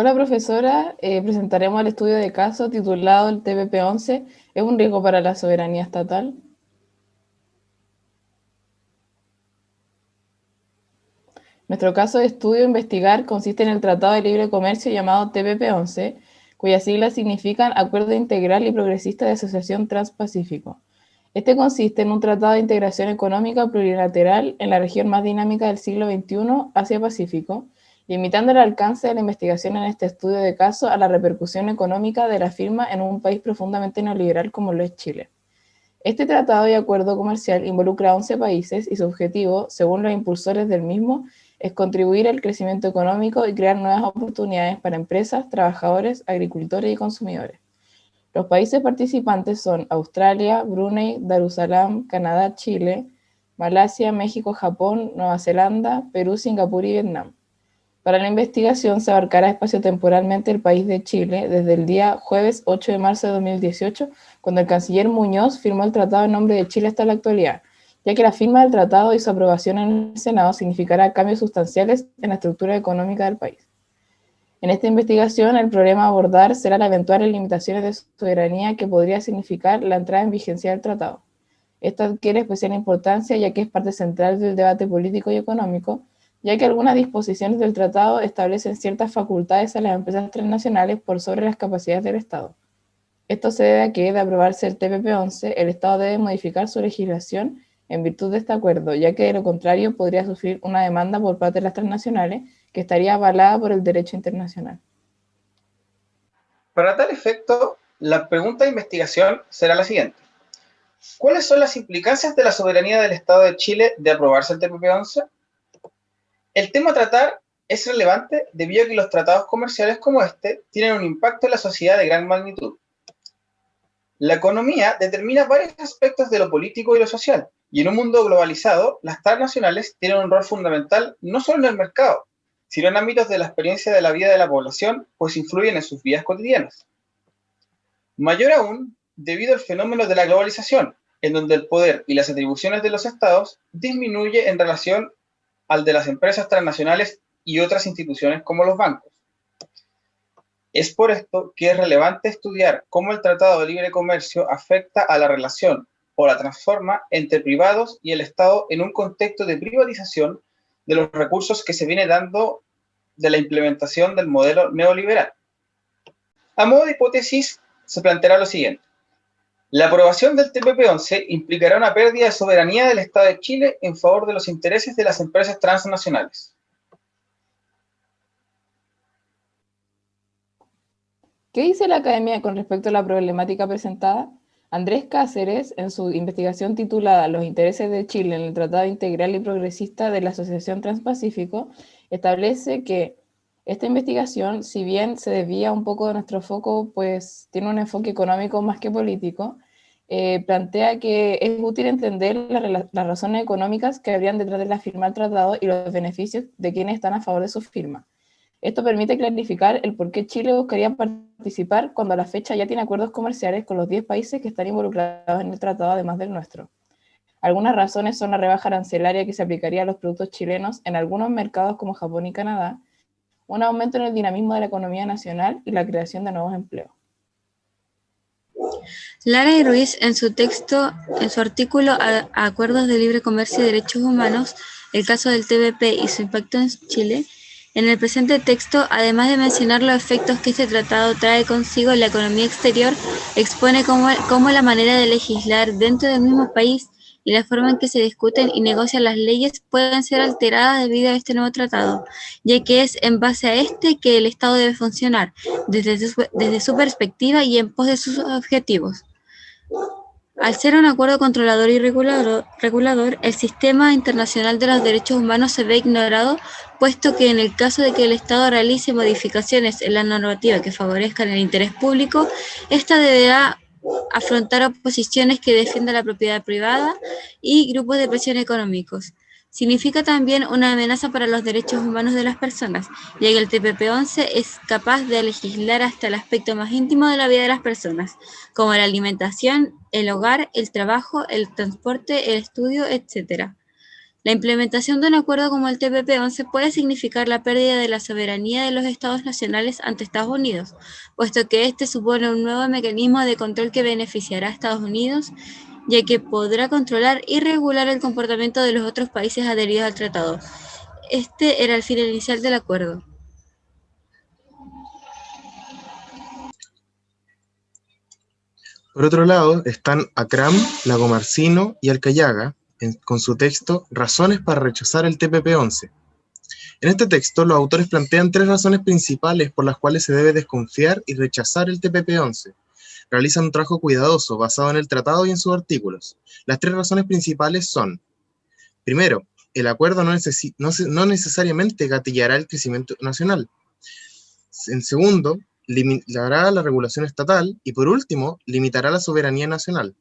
Hola profesora, presentaremos el estudio de caso titulado el TPP-11 ¿es un riesgo para la soberanía estatal? Nuestro caso de estudio a investigar consiste en el Tratado de Libre Comercio llamado TPP-11, cuyas siglas significan Acuerdo Integral y Progresista de Asociación Transpacífico. Este consiste en un tratado de integración económica plurilateral en la región más dinámica del siglo XXI, Asia-Pacífico, limitando el alcance de la investigación en este estudio de caso a la repercusión económica de la firma en un país profundamente neoliberal como lo es Chile. Este tratado y acuerdo comercial involucra a 11 países y su objetivo, según los impulsores del mismo, es contribuir al crecimiento económico y crear nuevas oportunidades para empresas, trabajadores, agricultores y consumidores. Los países participantes son Australia, Brunei, Darussalam, Canadá, Chile, Malasia, México, Japón, Nueva Zelanda, Perú, Singapur y Vietnam. Para la investigación se abarcará espaciotemporalmente el país de Chile desde el día jueves 8 de marzo de 2018, cuando el canciller Muñoz firmó el tratado en nombre de Chile hasta la actualidad, ya que la firma del tratado y su aprobación en el Senado significará cambios sustanciales en la estructura económica del país. En esta investigación, el problema a abordar será las eventuales limitaciones de soberanía que podría significar la entrada en vigencia del tratado. Esto adquiere especial importancia ya que es parte central del debate político y económico, ya que algunas disposiciones del tratado establecen ciertas facultades a las empresas transnacionales por sobre las capacidades del Estado. Esto se debe a que, de aprobarse el TPP-11, el Estado debe modificar su legislación en virtud de este acuerdo, ya que de lo contrario podría sufrir una demanda por parte de las transnacionales que estaría avalada por el derecho internacional. Para tal efecto, la pregunta de investigación será la siguiente. ¿Cuáles son las implicancias de la soberanía del Estado de Chile de aprobarse el TPP-11? El tema a tratar es relevante debido a que los tratados comerciales como este tienen un impacto en la sociedad de gran magnitud. La economía determina varios aspectos de lo político y lo social, y en un mundo globalizado, las transnacionales tienen un rol fundamental no solo en el mercado, sino en ámbitos de la experiencia de la vida de la población, pues influyen en sus vidas cotidianas. Mayor aún, debido al fenómeno de la globalización, en donde el poder y las atribuciones de los estados disminuye en relación al de las empresas transnacionales y otras instituciones como los bancos. Es por esto que es relevante estudiar cómo el Tratado de Libre Comercio afecta a la relación o la transforma entre privados y el Estado en un contexto de privatización de los recursos que se viene dando de la implementación del modelo neoliberal. A modo de hipótesis, se planteará lo siguiente. La aprobación del TPP-11 implicará una pérdida de soberanía del Estado de Chile en favor de los intereses de las empresas transnacionales. ¿Qué dice la academia con respecto a la problemática presentada? Andrés Cáceres, en su investigación titulada Los intereses de Chile en el Tratado Integral y Progresista de la Asociación Transpacífico, establece que esta investigación, si bien se desvía un poco de nuestro foco, pues tiene un enfoque económico más que político, plantea que es útil entender las razones económicas que habrían detrás de la firma del tratado y los beneficios de quienes están a favor de su firma. Esto permite clarificar el por qué Chile buscaría participar cuando a la fecha ya tiene acuerdos comerciales con los 10 países que están involucrados en el tratado, además del nuestro. Algunas razones son la rebaja arancelaria que se aplicaría a los productos chilenos en algunos mercados como Japón y Canadá, un aumento en el dinamismo de la economía nacional y la creación de nuevos empleos. Lara y Ruiz, en su artículo Acuerdos de Libre Comercio y Derechos Humanos, el caso del TPP y su impacto en Chile, en el presente texto, además de mencionar los efectos que este tratado trae consigo en la economía exterior, expone cómo la manera de legislar dentro del mismo país y la forma en que se discuten y negocian las leyes pueden ser alteradas debido a este nuevo tratado, ya que es en base a este que el Estado debe funcionar, desde su perspectiva y en pos de sus objetivos. Al ser un acuerdo controlador y regulador, el sistema internacional de los derechos humanos se ve ignorado, puesto que en el caso de que el Estado realice modificaciones en la normativa que favorezcan el interés público, ésta deberá afrontar oposiciones que defiendan la propiedad privada y grupos de presión económicos. Significa también una amenaza para los derechos humanos de las personas, ya que el TPP-11 es capaz de legislar hasta el aspecto más íntimo de la vida de las personas, como la alimentación, el hogar, el trabajo, el transporte, el estudio, etc. La implementación de un acuerdo como el TPP-11 puede significar la pérdida de la soberanía de los estados nacionales ante Estados Unidos, puesto que este supone un nuevo mecanismo de control que beneficiará a Estados Unidos, ya que podrá controlar y regular el comportamiento de los otros países adheridos al tratado. Este era el fin inicial del acuerdo. Por otro lado, están Akram, Lagomarsino y Alcayaga, con su texto Razones para rechazar el TPP-11. En este texto, los autores plantean 3 razones principales por las cuales se debe desconfiar y rechazar el TPP-11. Realizan un trabajo cuidadoso basado en el tratado y en sus artículos. Las 3 razones principales son: primero, el acuerdo no necesariamente gatillará el crecimiento nacional. En segundo, limitará la regulación estatal y, por último, limitará la soberanía nacional.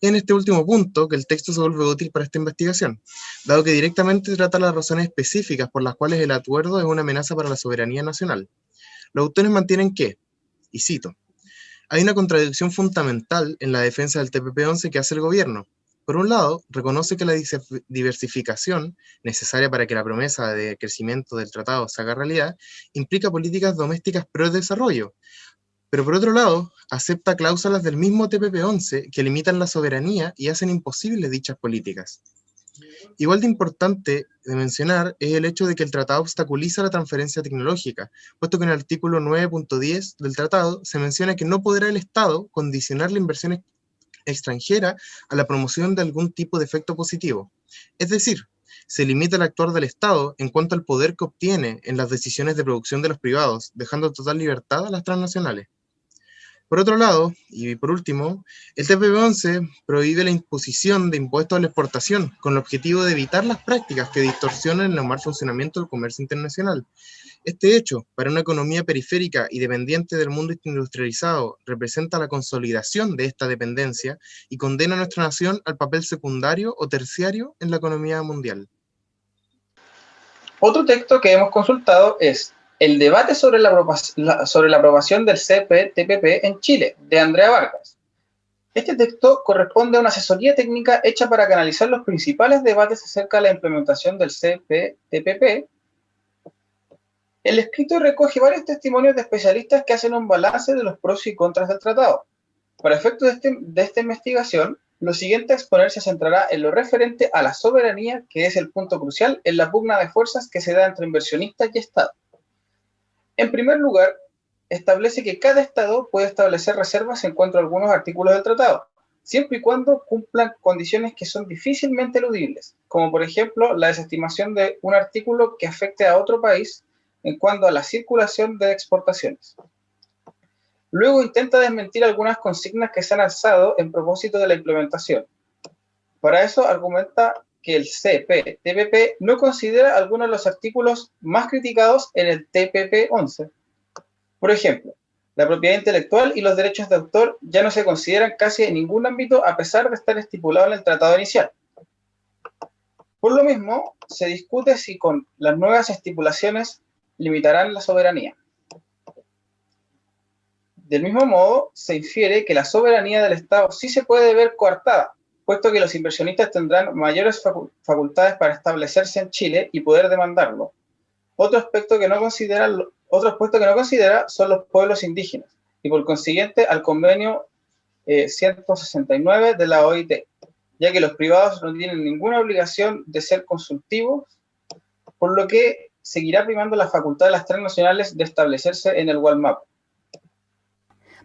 En este último punto que el texto se vuelve útil para esta investigación, dado que directamente trata las razones específicas por las cuales el acuerdo es una amenaza para la soberanía nacional. Los autores mantienen que, y cito, hay una contradicción fundamental en la defensa del TPP-11 que hace el gobierno. Por un lado, reconoce que la diversificación, necesaria para que la promesa de crecimiento del tratado se haga realidad, implica políticas domésticas pro desarrollo. Pero por otro lado, acepta cláusulas del mismo TPP-11 que limitan la soberanía y hacen imposibles dichas políticas. Igual de importante de mencionar es el hecho de que el tratado obstaculiza la transferencia tecnológica, puesto que en el artículo 9.10 del tratado se menciona que no podrá el Estado condicionar la inversión extranjera a la promoción de algún tipo de efecto positivo. Es decir, se limita el actuar del Estado en cuanto al poder que obtiene en las decisiones de producción de los privados, dejando total libertad a las transnacionales. Por otro lado, y por último, el TPP-11 prohíbe la imposición de impuestos a la exportación con el objetivo de evitar las prácticas que distorsionan el normal funcionamiento del comercio internacional. Este hecho, para una economía periférica y dependiente del mundo industrializado, representa la consolidación de esta dependencia y condena a nuestra nación al papel secundario o terciario en la economía mundial. Otro texto que hemos consultado es El debate sobre la aprobación del CPTPP en Chile, de Andrea Vargas. Este texto corresponde a una asesoría técnica hecha para canalizar los principales debates acerca de la implementación del CPTPP. El escrito recoge varios testimonios de especialistas que hacen un balance de los pros y contras del tratado. Para efectos de esta investigación, lo siguiente a exponer se centrará en lo referente a la soberanía, que es el punto crucial en la pugna de fuerzas que se da entre inversionistas y Estado. En primer lugar, establece que cada Estado puede establecer reservas en cuanto a algunos artículos del tratado, siempre y cuando cumplan condiciones que son difícilmente eludibles, como por ejemplo la desestimación de un artículo que afecte a otro país en cuanto a la circulación de exportaciones. Luego intenta desmentir algunas consignas que se han alzado en propósito de la implementación. Para eso argumenta que el CPTPP no considera algunos de los artículos más criticados en el TPP-11. Por ejemplo, la propiedad intelectual y los derechos de autor ya no se consideran casi en ningún ámbito a pesar de estar estipulado en el tratado inicial. Por lo mismo, se discute si con las nuevas estipulaciones limitarán la soberanía. Del mismo modo, se infiere que la soberanía del Estado sí se puede ver coartada, puesto que los inversionistas tendrán mayores facultades para establecerse en Chile y poder demandarlo. Otro aspecto que no considera son los pueblos indígenas, y por consiguiente al convenio 169 de la OIT, ya que los privados no tienen ninguna obligación de ser consultivos, por lo que seguirá primando la facultad de las transnacionales de establecerse en el Walmap.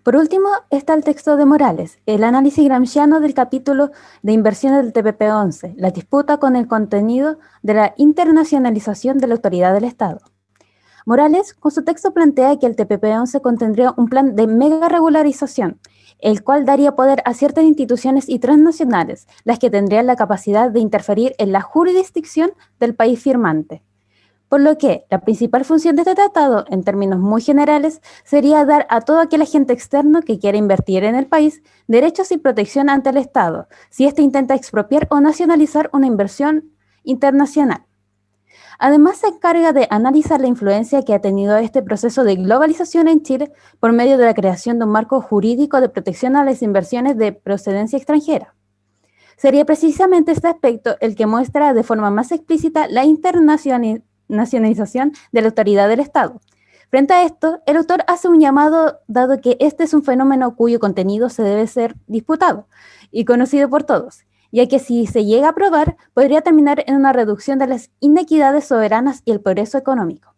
Por último, está el texto de Morales, el análisis gramsciano del capítulo de inversiones del TPP-11, la disputa con el contenido de la internacionalización de la autoridad del Estado. Morales, con su texto, plantea que el TPP-11 contendría un plan de mega regularización, el cual daría poder a ciertas instituciones y transnacionales, las que tendrían la capacidad de interferir en la jurisdicción del país firmante. Por lo que la principal función de este tratado, en términos muy generales, sería dar a todo aquel agente externo que quiera invertir en el país derechos y protección ante el Estado, si éste intenta expropiar o nacionalizar una inversión internacional. Además, se encarga de analizar la influencia que ha tenido este proceso de globalización en Chile por medio de la creación de un marco jurídico de protección a las inversiones de procedencia extranjera. Sería precisamente este aspecto el que muestra de forma más explícita la internacionalización de la autoridad del Estado. Frente a esto, el autor hace un llamado, dado que este es un fenómeno cuyo contenido se debe ser disputado y conocido por todos, ya que si se llega a aprobar, podría terminar en una reducción de las inequidades soberanas y el progreso económico.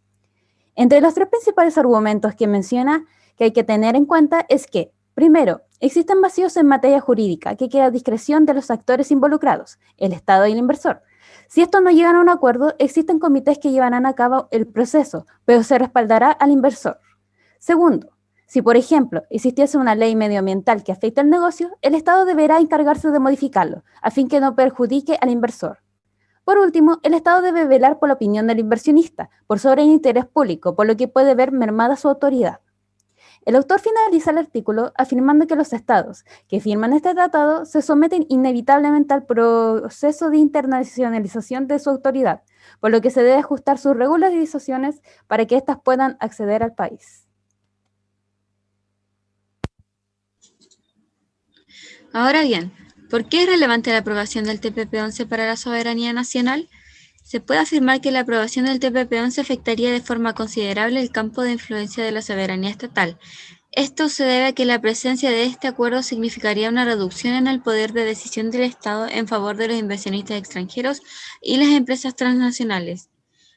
Entre los 3 principales argumentos que menciona que hay que tener en cuenta es que, primero, existen vacíos en materia jurídica que queda a discreción de los actores involucrados, el Estado y el inversor. Si estos no llegan a un acuerdo, existen comités que llevarán a cabo el proceso, pero se respaldará al inversor. Segundo, si por ejemplo existiese una ley medioambiental que afecte al negocio, el Estado deberá encargarse de modificarlo, a fin que no perjudique al inversor. Por último, el Estado debe velar por la opinión del inversionista, por sobre el interés público, por lo que puede ver mermada su autoridad. El autor finaliza el artículo afirmando que los estados que firman este tratado se someten inevitablemente al proceso de internacionalización de su autoridad, por lo que se debe ajustar sus regularizaciones para que éstas puedan acceder al país. Ahora bien, ¿por qué es relevante la aprobación del TPP-11 para la soberanía nacional? Se puede afirmar que la aprobación del TPP-11 afectaría de forma considerable el campo de influencia de la soberanía estatal. Esto se debe a que la presencia de este acuerdo significaría una reducción en el poder de decisión del Estado en favor de los inversionistas extranjeros y las empresas transnacionales.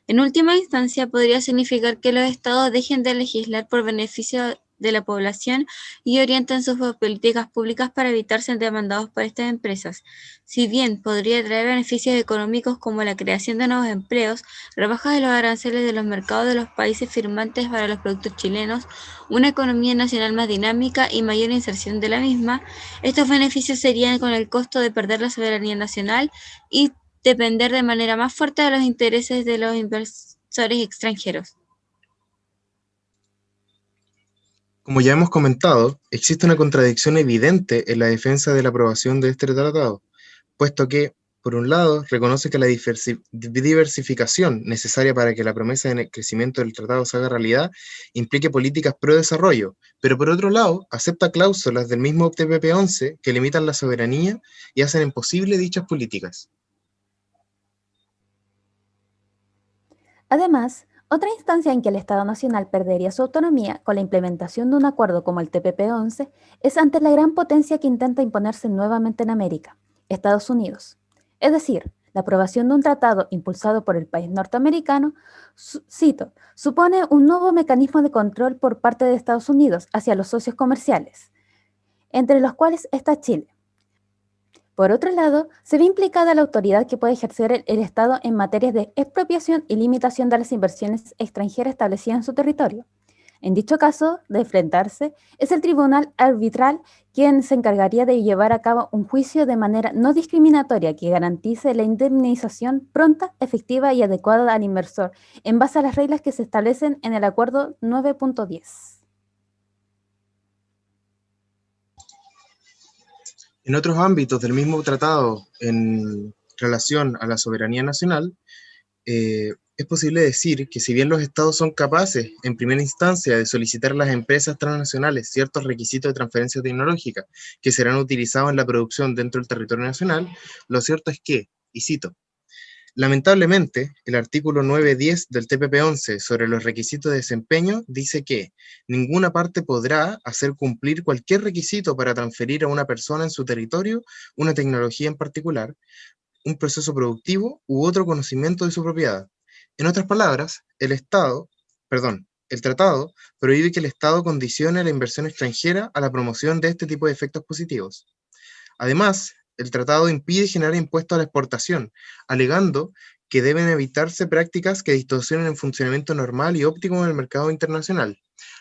En última instancia, podría significar que los Estados dejen de legislar por beneficio de la población y orienten sus políticas públicas para evitar ser demandados por estas empresas. Si bien podría traer beneficios económicos como la creación de nuevos empleos, rebajas de los aranceles de los mercados de los países firmantes para los productos chilenos, una economía nacional más dinámica y mayor inserción de la misma, estos beneficios serían con el costo de perder la soberanía nacional y depender de manera más fuerte de los intereses de los inversores extranjeros. Como ya hemos comentado, existe una contradicción evidente en la defensa de la aprobación de este tratado, puesto que, por un lado, reconoce que la diversificación necesaria para que la promesa de crecimiento del tratado se haga realidad implique políticas pro desarrollo, pero por otro lado, acepta cláusulas del mismo TPP-11 que limitan la soberanía y hacen imposible dichas políticas. Además, otra instancia en que el Estado Nacional perdería su autonomía con la implementación de un acuerdo como el TPP-11 es ante la gran potencia que intenta imponerse nuevamente en América, Estados Unidos. Es decir, la aprobación de un tratado impulsado por el país norteamericano, cito, supone un nuevo mecanismo de control por parte de Estados Unidos hacia los socios comerciales, entre los cuales está Chile. Por otro lado, se ve implicada la autoridad que puede ejercer el Estado en materias de expropiación y limitación de las inversiones extranjeras establecidas en su territorio. En dicho caso, de enfrentarse, es el tribunal arbitral quien se encargaría de llevar a cabo un juicio de manera no discriminatoria que garantice la indemnización pronta, efectiva y adecuada al inversor, en base a las reglas que se establecen en el Acuerdo 9.10. En otros ámbitos del mismo tratado en relación a la soberanía nacional, es posible decir que si bien los estados son capaces, en primera instancia, de solicitar a las empresas transnacionales ciertos requisitos de transferencia tecnológica que serán utilizados en la producción dentro del territorio nacional, lo cierto es que, y cito, lamentablemente, el artículo 9.10 del TPP-11 sobre los requisitos de desempeño dice que ninguna parte podrá hacer cumplir cualquier requisito para transferir a una persona en su territorio una tecnología en particular, un proceso productivo u otro conocimiento de su propiedad. En otras palabras, el tratado prohíbe que el Estado condicione la inversión extranjera a la promoción de este tipo de efectos positivos. Además, el tratado impide generar impuestos a la exportación, alegando que deben evitarse prácticas que distorsionen el funcionamiento normal y óptimo del mercado internacional.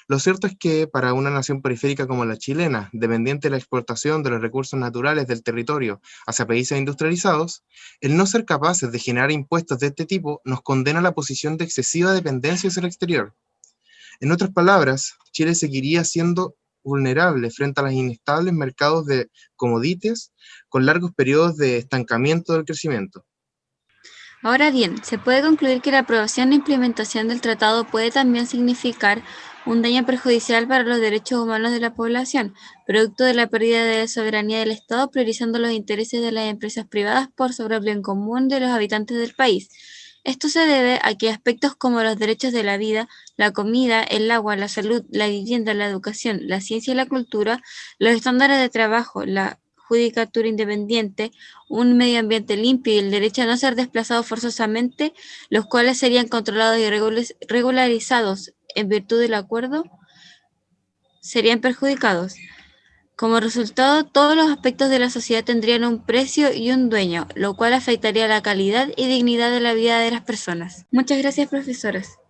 Lo cierto es que para una nación periférica como la chilena, dependiente de la exportación de los recursos naturales del territorio hacia países industrializados, el no ser capaces de generar impuestos de este tipo nos condena a la posición de excesiva dependencia hacia el exterior. En otras palabras, Chile seguiría siendo vulnerable frente a los inestables mercados de commodities con largos periodos de estancamiento del crecimiento. Ahora bien, se puede concluir que la aprobación e implementación del tratado puede también significar un daño perjudicial para los derechos humanos de la población, producto de la pérdida de la soberanía del Estado, priorizando los intereses de las empresas privadas por sobre el bien común de los habitantes del país. Esto se debe a que aspectos como los derechos de la vida, la comida, el agua, la salud, la vivienda, la educación, la ciencia y la cultura, los estándares de trabajo, la judicatura independiente, un medio ambiente limpio y el derecho a no ser desplazado forzosamente, los cuales serían controlados y regularizados en virtud del acuerdo, serían perjudicados. Como resultado, todos los aspectos de la sociedad tendrían un precio y un dueño, lo cual afectaría la calidad y dignidad de la vida de las personas. Muchas gracias, profesoras.